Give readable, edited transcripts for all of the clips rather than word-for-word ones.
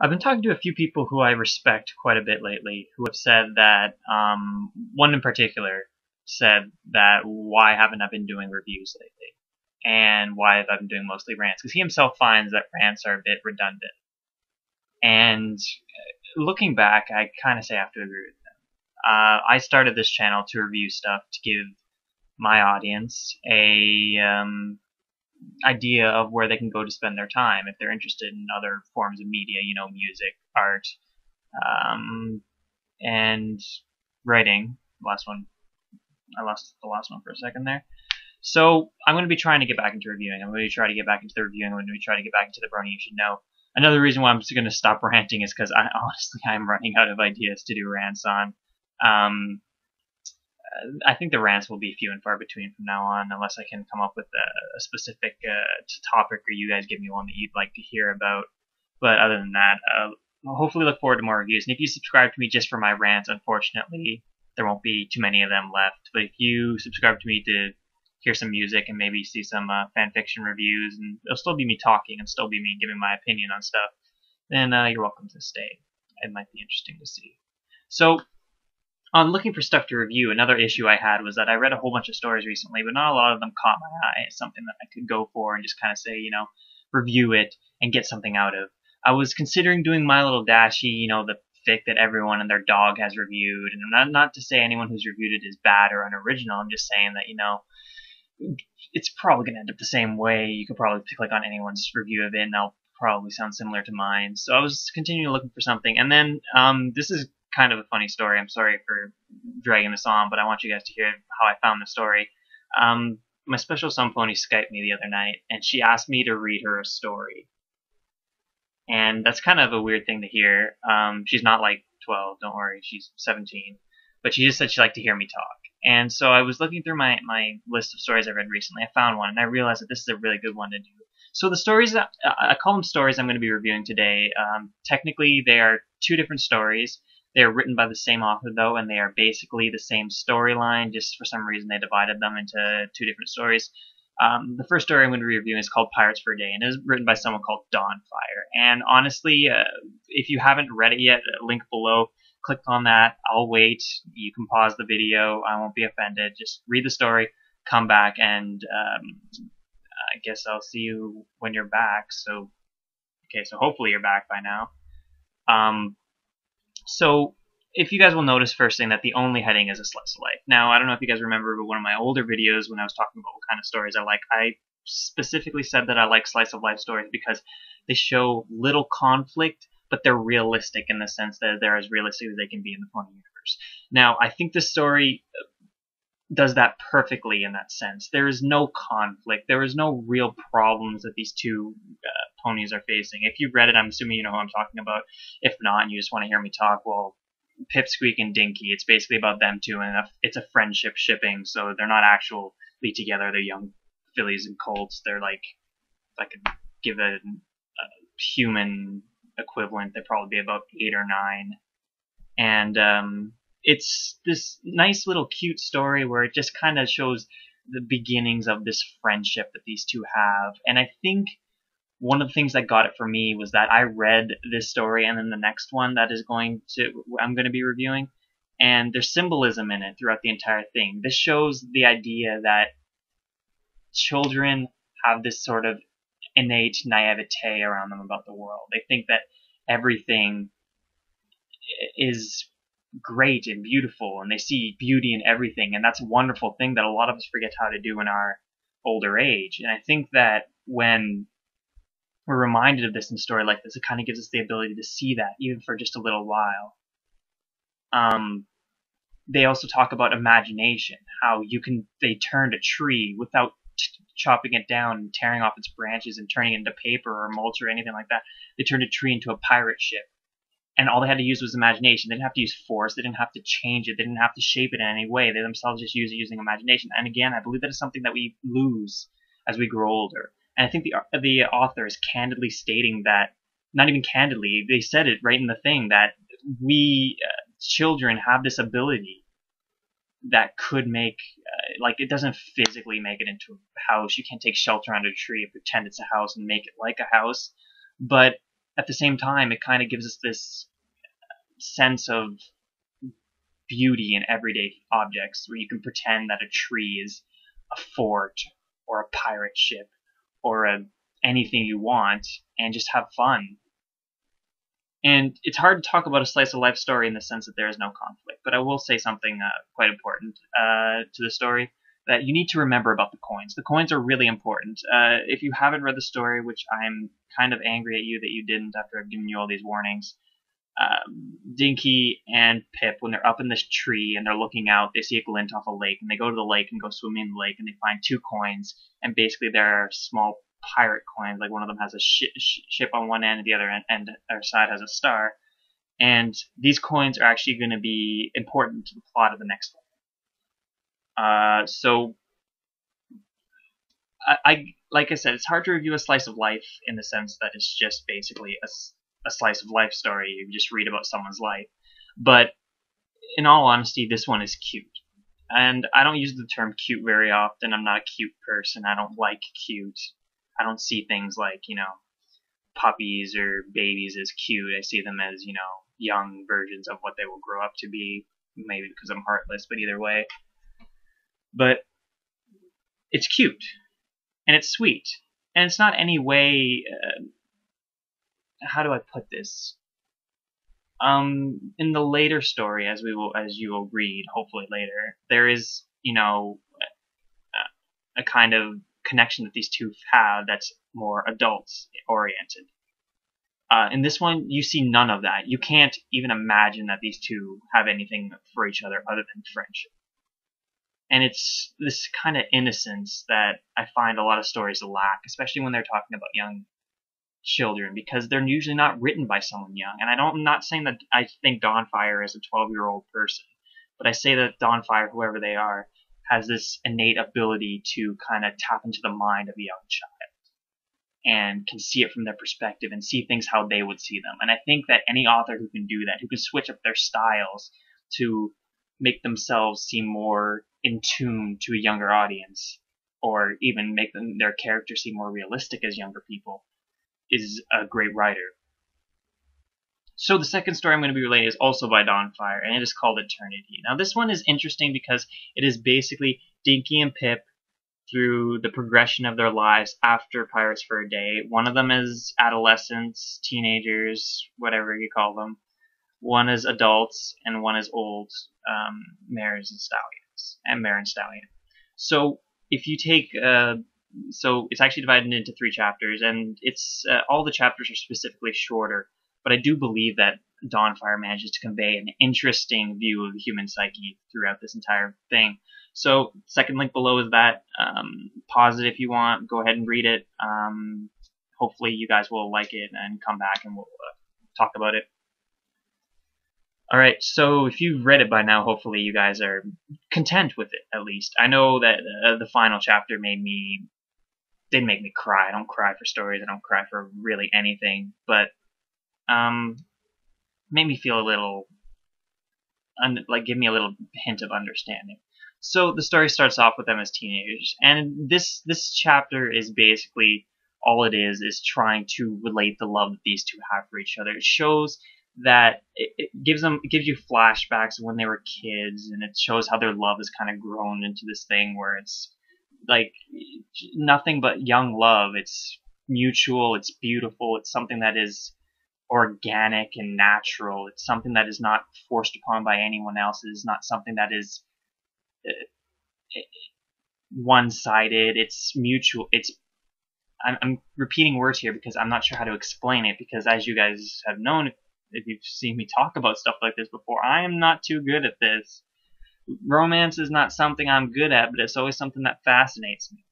I've been talking to a few people who I respect quite a bit lately who have said that, one in particular said that why haven't I been doing reviews lately? And why have I been doing mostly rants? Because he himself finds that rants are a bit redundant. And looking back, I kind of say I have to agree with him. I started this channel to review stuff to give my audience a idea of where they can go to spend their time if they're interested in other forms of media, music, art, um, and writing. Last one, I lost the last one for a second there. So I'm going to be trying to get back into reviewing. I'm going to try to get back into the reviewing. I'm going to be trying to get back into the Brony You Should Know. Another reason why I'm just going to stop ranting is because I'm running out of ideas to do rants on. Um, I think the rants will be few and far between from now on, unless I can come up with a specific topic, or you guys give me one that you'd like to hear about. But other than that, I'll hopefully look forward to more reviews. And if you subscribe to me just for my rants, unfortunately, there won't be too many of them left. But if you subscribe to me to hear some music and maybe see some fan fiction reviews, and it'll still be me talking and still be me giving my opinion on stuff, then you're welcome to stay. It might be interesting to see. So, on looking for stuff to review, another issue I had was that I read a whole bunch of stories recently, but not a lot of them caught my eye. It's something that I could go for and just kind of say, review it and get something out of. I was considering doing My Little Dashie, the fic that everyone and their dog has reviewed, and not to say anyone who's reviewed it is bad or unoriginal. I'm just saying that, it's probably going to end up the same way. You could probably click on anyone's review of it, and they'll probably sound similar to mine. So I was continuing looking for something, and then this is kind of a funny story. I'm sorry for dragging this on, but I want you guys to hear how I found the story. My special son pony Skyped me the other night, and she asked me to read her a story. And that's kind of a weird thing to hear. She's not like 12, don't worry, she's 17. But she just said she'd like to hear me talk. And so I was looking through my list of stories I read recently. I found one, and I realized that this is a really good one to do. So the stories, that I call them stories I'm going to be reviewing today. Technically, they are two different stories. They are written by the same author, though, and they are basically the same storyline. Just for some reason, they divided them into two different stories. The first story I'm going to be reviewing is called Pirates for a Day, and it is written by someone called Dawnfire. And honestly, if you haven't read it yet, link below. Click on that. I'll wait. You can pause the video. I won't be offended. Just read the story, come back, and I guess I'll see you when you're back. So, okay, so hopefully you're back by now. So if you guys will notice first thing that the only heading is a slice of life. Now, I don't know if you guys remember, but one of my older videos when I was talking about what kind of stories I like, I specifically said that I like slice of life stories because they show little conflict, but they're realistic in the sense that they're as realistic as they can be in the pony universe. Now, I think this story does that perfectly in that sense. There is no conflict. There is no real problems that these two ponies are facing. If you've read it, I'm assuming you know who I'm talking about. If not, and you just want to hear me talk, well, Pipsqueak and Dinky, it's basically about them two, and it's a friendship shipping, so they're not actually together. They're young fillies and colts. They're like, if I could give a human equivalent, they'd probably be about 8 or 9. And it's this nice little cute story where it just kind of shows the beginnings of this friendship that these two have. And I think one of the things that got it for me was that I read this story and then the next one that I'm going to be reviewing, and there's symbolism in it throughout the entire thing. This shows the idea that children have this sort of innate naivete around them about the world. They think that everything is great and beautiful, and they see beauty in everything, and that's a wonderful thing that a lot of us forget how to do in our older age. And I think that when we're reminded of this in a story like this, it kind of gives us the ability to see that, even for just a little while. They also talk about imagination, how they turned a tree without chopping it down and tearing off its branches and turning it into paper or mulch or anything like that. They turned a tree into a pirate ship. And all they had to use was imagination. They didn't have to use force. They didn't have to change it. They didn't have to shape it in any way. They themselves just used it using imagination. And again, I believe that is something that we lose as we grow older. And I think the author is candidly stating that, not even candidly, they said it right in the thing, that we children have this ability that could make, it doesn't physically make it into a house. You can't take shelter under a tree and pretend it's a house and make it like a house. But at the same time, it kind of gives us this sense of beauty in everyday objects, where you can pretend that a tree is a fort or a pirate ship or anything you want, and just have fun. And it's hard to talk about a slice of life story in the sense that there is no conflict, but I will say something quite important to the story, that you need to remember about the coins. The coins are really important. If you haven't read the story, which I'm kind of angry at you that you didn't after I've given you all these warnings, Dinky and Pip, when they're up in this tree and they're looking out, they see a glint off a lake, and they go to the lake and go swimming in the lake, and they find 2 coins, and basically they're small pirate coins. Like, one of them has a ship on one end, and the other side has a star. And these coins are actually going to be important to the plot of the next one. So I like I said, it's hard to review a slice of life in the sense that it's just basically a slice of life story. You just read about someone's life. But in all honesty, this one is cute. And I don't use the term cute very often. I'm not a cute person. I don't like cute. I don't see things like, puppies or babies as cute. I see them as, young versions of what they will grow up to be. Maybe because I'm heartless, but either way. But it's cute. And it's sweet. And it's not any way... how do I put this? In the later story, as you will read, hopefully later, there is, a kind of connection that these two have that's more adults oriented. In this one, you see none of that. You can't even imagine that these two have anything for each other other than friendship. And it's this kind of innocence that I find a lot of stories lack, especially when they're talking about young children, because they're usually not written by someone young. And I'm not saying that I think Dawnfire is a 12-year-old person, but I say that Dawnfire, whoever they are, has this innate ability to kind of tap into the mind of a young child and can see it from their perspective and see things how they would see them. And I think that any author who can do that, who can switch up their styles to make themselves seem more in tune to a younger audience, or even make their characters seem more realistic as younger people, is a great writer. So the second story I'm going to be relating is also by Dawnfire, and it is called Eternity. Now this one is interesting because it is basically Dinky and Pip through the progression of their lives after Pirates for a Day. One of them is adolescents, teenagers, whatever you call them. One is adults, and one is old mares and stallions, and mare and stallion. So if you take so it's actually divided into 3 chapters, and it's all the chapters are specifically shorter, but I do believe that Dawnfire manages to convey an interesting view of the human psyche throughout this entire thing. So second link below is that. Pause it if you want. Go ahead and read it. Hopefully you guys will like it and come back and we'll talk about it. Alright, so if you've read it by now, hopefully you guys are content with it, at least. I know that the final chapter didn't make me cry. I don't cry for stories. I don't cry for really anything. But made me feel a little, give me a little hint of understanding. So the story starts off with them as teenagers. And this chapter is basically, all it is trying to relate the love that these two have for each other. It shows that it gives you flashbacks of when they were kids, and it shows how their love has kind of grown into this thing where it's like nothing but young love. It's mutual, it's beautiful, it's something that is organic and natural. It's something that is not forced upon by anyone else. It is not something that is one-sided. It's mutual. I'm repeating words here because I'm not sure how to explain it, because as you guys have known, if you've seen me talk about stuff like this before, I am not too good at this. Romance is not something I'm good at, but it's always something that fascinates me.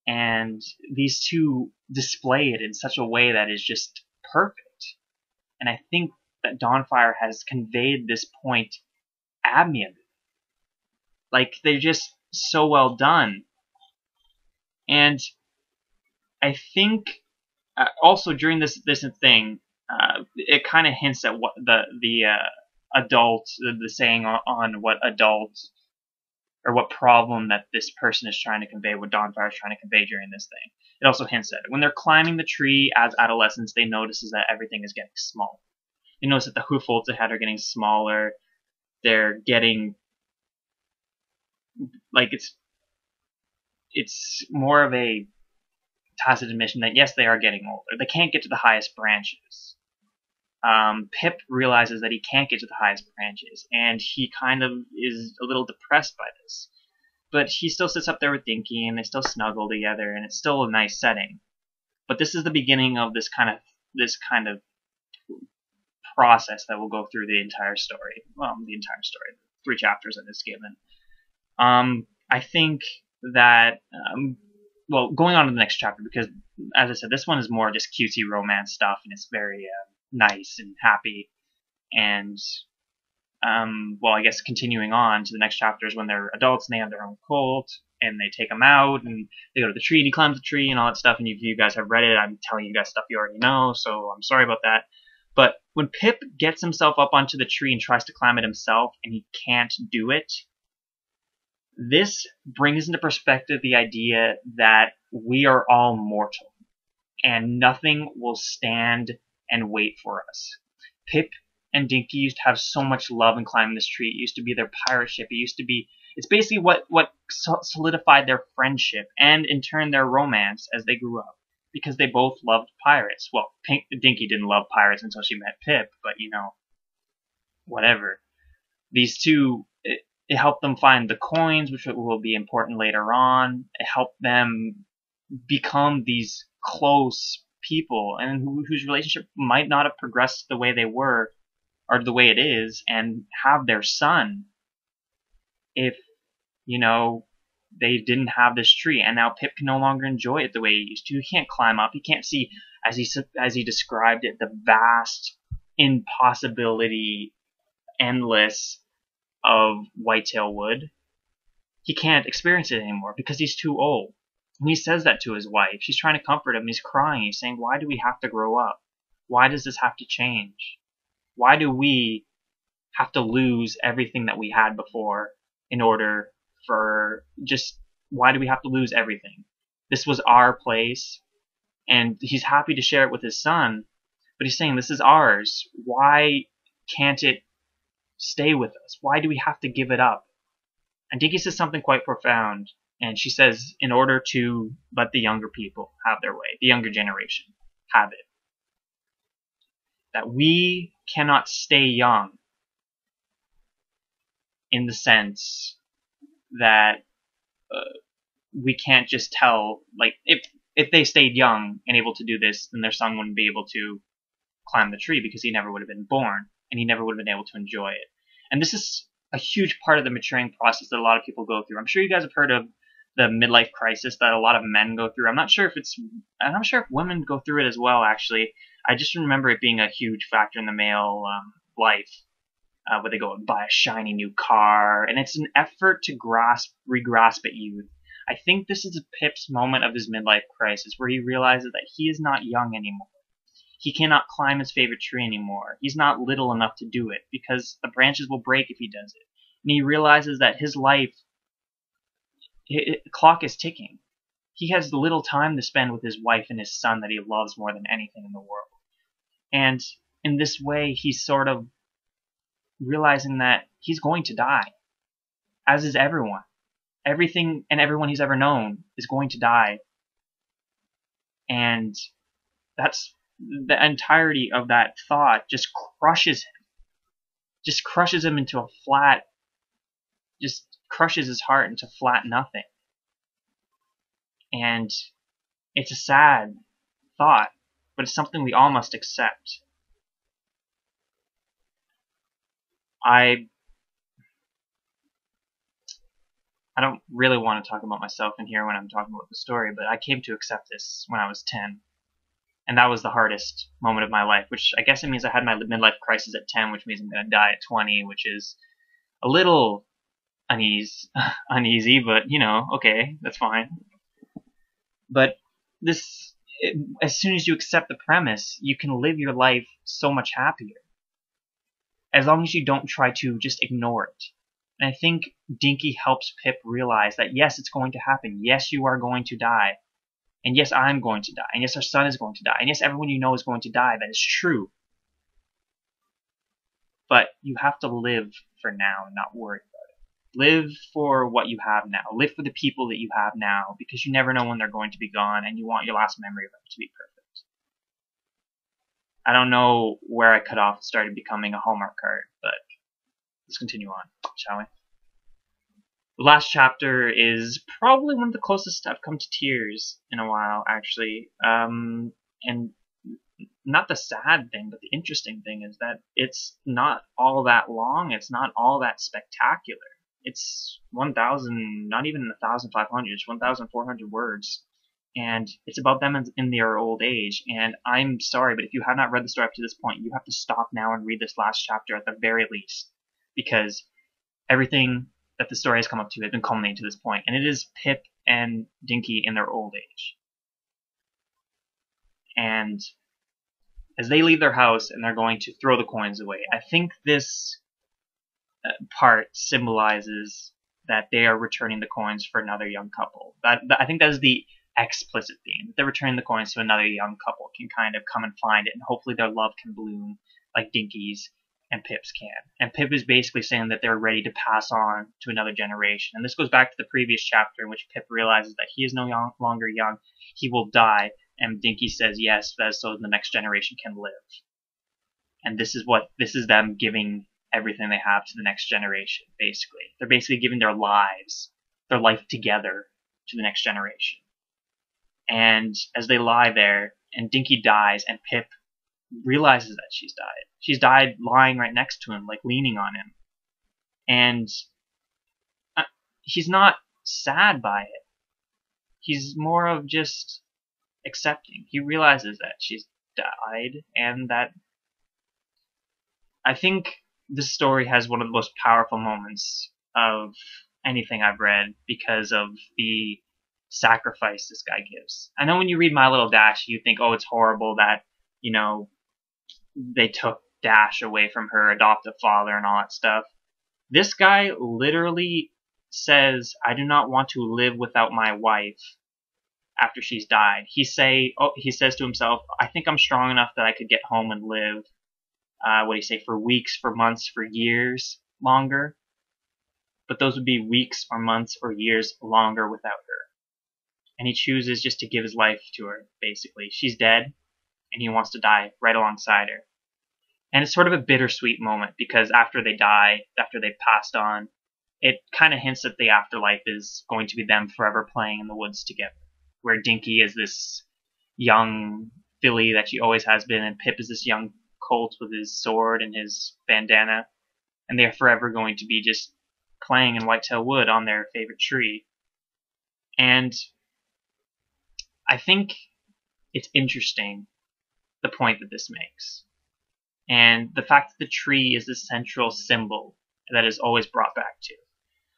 And these two display it in such a way that is just perfect. And I think that Dawnfire has conveyed this point admirably. Like, they're just so well done. And I think also during this thing, it kind of hints at what the adult, the saying on what adult or what problem that this person is trying to convey, what Dawnfire is trying to convey during this thing. It also hints at it. When they're climbing the tree as adolescents, they notice that everything is getting smaller. They notice that the hoof folds ahead are getting smaller. They're getting like it's more of a tacit admission that yes, they are getting older. They can't get to the highest branches. Pip realizes that he can't get to the highest branches, and he kind of is a little depressed by this. But he still sits up there with Dinky, and they still snuggle together, and it's still a nice setting. But this is the beginning of this kind of process that will go through the entire story. Well, the entire story, 3 chapters that is given. I think that well, going on to the next chapter, because as I said, this one is more just cutesy romance stuff, and it's very nice and happy. And well, I guess continuing on to the next chapters when they're adults and they have their own cult, and they take him out, and they go to the tree, and he climbs the tree, and all that stuff. And if you guys have read it, I'm telling you guys stuff you already know, so I'm sorry about that. But when Pip gets himself up onto the tree and tries to climb it himself, and he can't do it, this brings into perspective the idea that we are all mortal, and nothing will stand and wait for us. Pip and Dinky used to have so much love in climbing this tree. It used to be their pirate ship. It's basically what solidified their friendship, and in turn their romance as they grew up, because they both loved pirates. Well, Dinky didn't love pirates until she met Pip, but you know, whatever. These two, it helped them find the coins, which will be important later on. It helped them become these close people, and whose relationship might not have progressed the way they were, or the way it is, and have their son if, you know, they didn't have this tree. And now Pip can no longer enjoy it the way he used to. He can't climb up. He can't see, as he described it, the vast impossibility, endless of Whitetail Wood. He can't experience it anymore because he's too old. And he says that to his wife. She's trying to comfort him. He's crying. He's saying, why do we have to grow up? Why does this have to change? Why do we have to lose everything that we had before in order for just, why do we have to lose everything? This was our place, and he's happy to share it with his son, but he's saying, this is ours. Why can't it stay with us? Why do we have to give it up? And Dinky says something quite profound, and she says, in order to let the younger people have their way, the younger generation have it, that we cannot stay young in the sense that we can't just tell, like, if they stayed young and able to do this, then their son wouldn't be able to climb the tree because he never would have been born, and he never would have been able to enjoy it. And this is a huge part of the maturing process that a lot of people go through. I'm sure you guys have heard of the midlife crisis that a lot of men go through. I'm not sure if women go through it as well, actually. I just remember it being a huge factor in the male life, where they go and buy a shiny new car, and it's an effort to re-grasp at youth. I think this is Pip's moment of his midlife crisis, where he realizes that he is not young anymore. He cannot climb his favorite tree anymore. He's not little enough to do it, because the branches will break if he does it. And he realizes that his life, the clock is ticking. He has little time to spend with his wife and his son that he loves more than anything in the world. And in this way, he's sort of realizing that he's going to die, as is everyone. Everything and everyone he's ever known is going to die. And that's the entirety of that thought just crushes him into a flat, just crushes his heart into flat nothing. And it's a sad thought, but it's something we all must accept. I don't really want to talk about myself in here when I'm talking about the story, but I came to accept this when I was 10. And that was the hardest moment of my life, which I guess it means I had my midlife crisis at 10, which means I'm going to die at 20, which is a little uneasy, but, you know, okay, that's fine. But as soon as you accept the premise, you can live your life so much happier. As long as you don't try to just ignore it. And I think Dinky helps Pip realize that yes, it's going to happen. Yes, you are going to die. And yes, I'm going to die. And yes, our son is going to die. And yes, everyone you know is going to die. That is true. But you have to live for now and not worry about it. Live for what you have now. Live for the people that you have now, because you never know when they're going to be gone, and you want your last memory of them to be perfect. I don't know where I cut off and started becoming a Hallmark card, but let's continue on, shall we? The last chapter is probably one of the closest I've come to tears in a while, actually. And not the sad thing, but the interesting thing is that it's not all that long. It's not all that spectacular. It's 1,000, not even 1,500, it's 1,400 words. And it's about them in their old age. And I'm sorry, but if you have not read the story up to this point, you have to stop now and read this last chapter at the very least. Because everything that the story has come up to has been culminating to this point. And it is Pip and Dinky in their old age. And as they leave their house and they're going to throw the coins away, I think this part symbolizes that they are returning the coins for another young couple. I think that is the explicit theme. They're returning the coins so another young couple can kind of come and find it, and hopefully their love can bloom like Dinky's and Pip's can. And Pip is basically saying that they're ready to pass on to another generation. And this goes back to the previous chapter in which Pip realizes that he is no longer young. He will die. And Dinky says yes, that is so the next generation can live. And this is them giving everything they have to the next generation, basically. They're basically giving their lives, their life together to the next generation. And as they lie there, and Dinky dies, and Pip realizes that she's died. She's died lying right next to him, like leaning on him. And he's not sad by it. He's more of just accepting. He realizes that she's died, and that I think this story has one of the most powerful moments of anything I've read because of the sacrifice this guy gives. I know when you read My Little Dash, you think, oh, it's horrible that, you know, they took Dash away from her adoptive father and all that stuff. This guy literally says, I do not want to live without my wife after she's died. He says to himself, I think I'm strong enough that I could get home and live, for weeks, for months, for years longer. But those would be weeks or months or years longer without her. And he chooses just to give his life to her, basically. She's dead, and he wants to die right alongside her. And it's sort of a bittersweet moment, because after they die, after they've passed on, it kind of hints that the afterlife is going to be them forever playing in the woods together. Where Dinky is this young filly that she always has been, and Pip is this young colt with his sword and his bandana, and they are forever going to be just playing in Whitetail Wood on their favorite tree. And I think it's interesting, the point that this makes. And the fact that the tree is the central symbol that is always brought back to.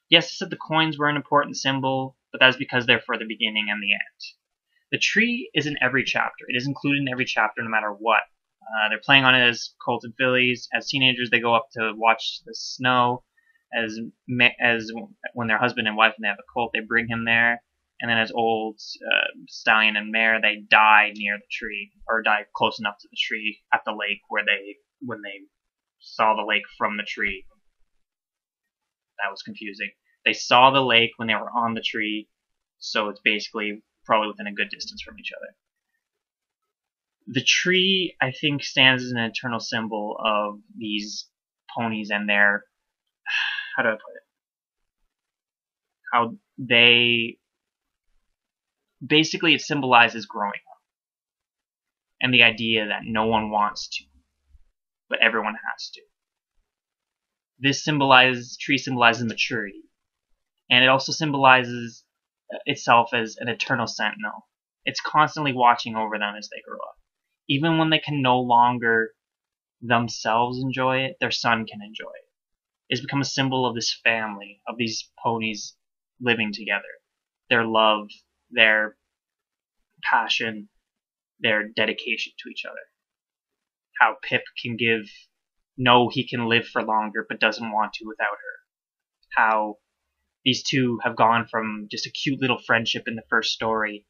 Yes, I said the coins were an important symbol, but that's because they're for the beginning and the end. The tree is in every chapter. It is included in every chapter no matter what. They're playing on it as colts and fillies. As teenagers, they go up to watch the snow. As when they're husband and wife and they have a colt, they bring him there. And then as old stallion and mare, they die near the tree, or die close enough to the tree at the lake when they saw the lake from the tree. That was confusing. They saw the lake when they were on the tree, so it's basically probably within a good distance from each other. The tree, I think, stands as an eternal symbol of these ponies and their, how do I put it? How they, basically it symbolizes growing up. And the idea that no one wants to, but everyone has to. This tree symbolizes maturity. And it also symbolizes itself as an eternal sentinel. It's constantly watching over them as they grow up. Even when they can no longer themselves enjoy it, their son can enjoy it. It's become a symbol of this family, of these ponies living together. Their love, their passion, their dedication to each other. How Pip can know he can live for longer, but doesn't want to without her. How these two have gone from just a cute little friendship in the first story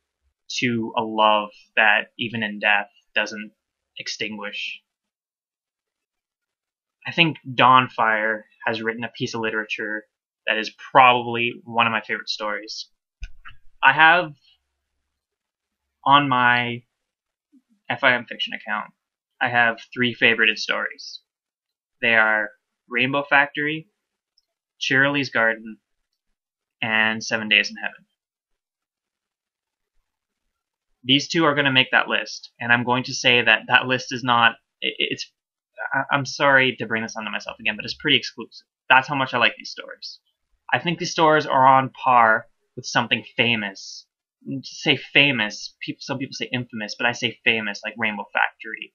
to a love that even in death doesn't extinguish. I think Dawnfire has written a piece of literature that is probably one of my favorite stories. I have on my FIM Fiction account, I have 3 favorited stories. They are Rainbow Factory, Cheerilee's Garden, and 7 Days in Heaven. These 2 are going to make that list, and I'm going to say that that list is not, I'm sorry to bring this onto myself again, but it's pretty exclusive. That's how much I like these stories. I think these stories are on par with something famous. To say famous, some people say infamous, but I say famous, like Rainbow Factory,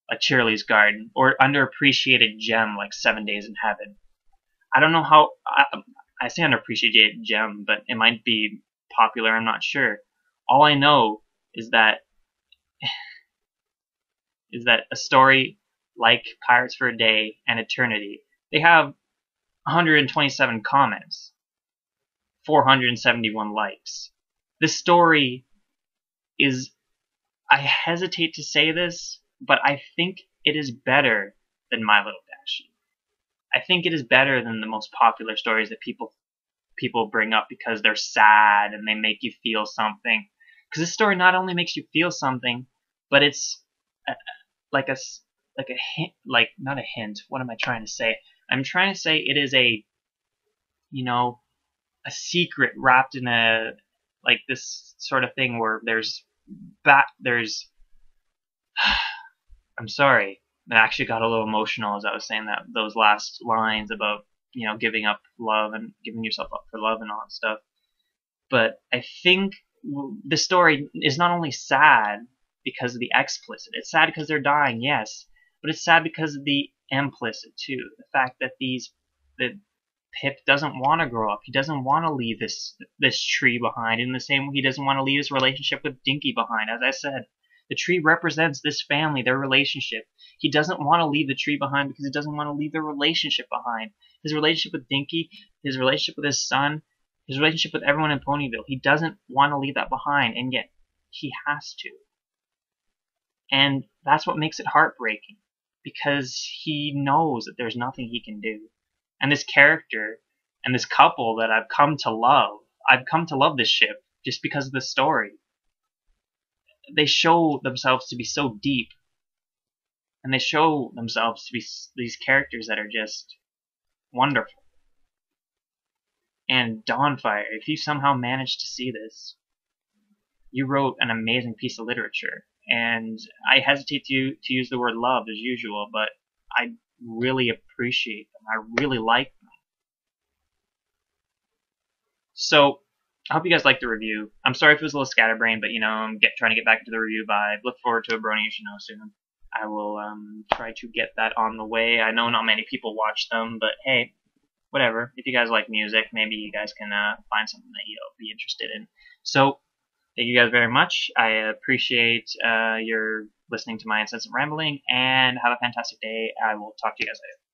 like Cheerilee's Garden, or underappreciated gem like 7 Days in Heaven. I don't know how, I say underappreciated gem, but it might be popular, I'm not sure. All I know is that a story like Pirates for a Day and Eternity, they have 127 comments, 471 likes. This story is, I hesitate to say this, but I think it is better than My Little Dashie. I think it is better than the most popular stories that people bring up because they're sad and they make you feel something. Because this story not only makes you feel something, but it's like a hint, like not a hint. What am I trying to say? I'm trying to say it is a, you know, a secret wrapped in a, like this sort of thing where there's I'm sorry, I actually got a little emotional as I was saying that, those last lines about, you know, giving up love and giving yourself up for love and all that stuff. But I think the story is not only sad because of the explicit, it's sad because they're dying, yes, but it's sad because of the implicit too. The fact that that Pip doesn't want to grow up. He doesn't want to leave this tree behind. In the same way, he doesn't want to leave his relationship with Dinky behind. As I said, the tree represents this family, their relationship. He doesn't want to leave the tree behind because he doesn't want to leave their relationship behind. His relationship with Dinky, his relationship with his son, his relationship with everyone in Ponyville. He doesn't want to leave that behind, and yet he has to. And that's what makes it heartbreaking, because he knows that there's nothing he can do. And this character and this couple that I've come to love this ship just because of the story. They show themselves to be so deep, and they show themselves to be these characters that are just wonderful. And Dawnfire, if you somehow managed to see this, you wrote an amazing piece of literature. And I hesitate to use the word love as usual, but I really appreciate them. I really like them. So, I hope you guys liked the review. I'm sorry if it was a little scatterbrained, but you know, I'm trying to get back into the review vibe. Look forward to a Brony You Should Know soon. I will try to get that on the way. I know not many people watch them, but hey, whatever. If you guys like music, maybe you guys can find something that you'll be interested in. So, thank you guys very much. I appreciate your listening to my incessant rambling, and have a fantastic day. I will talk to you guys later.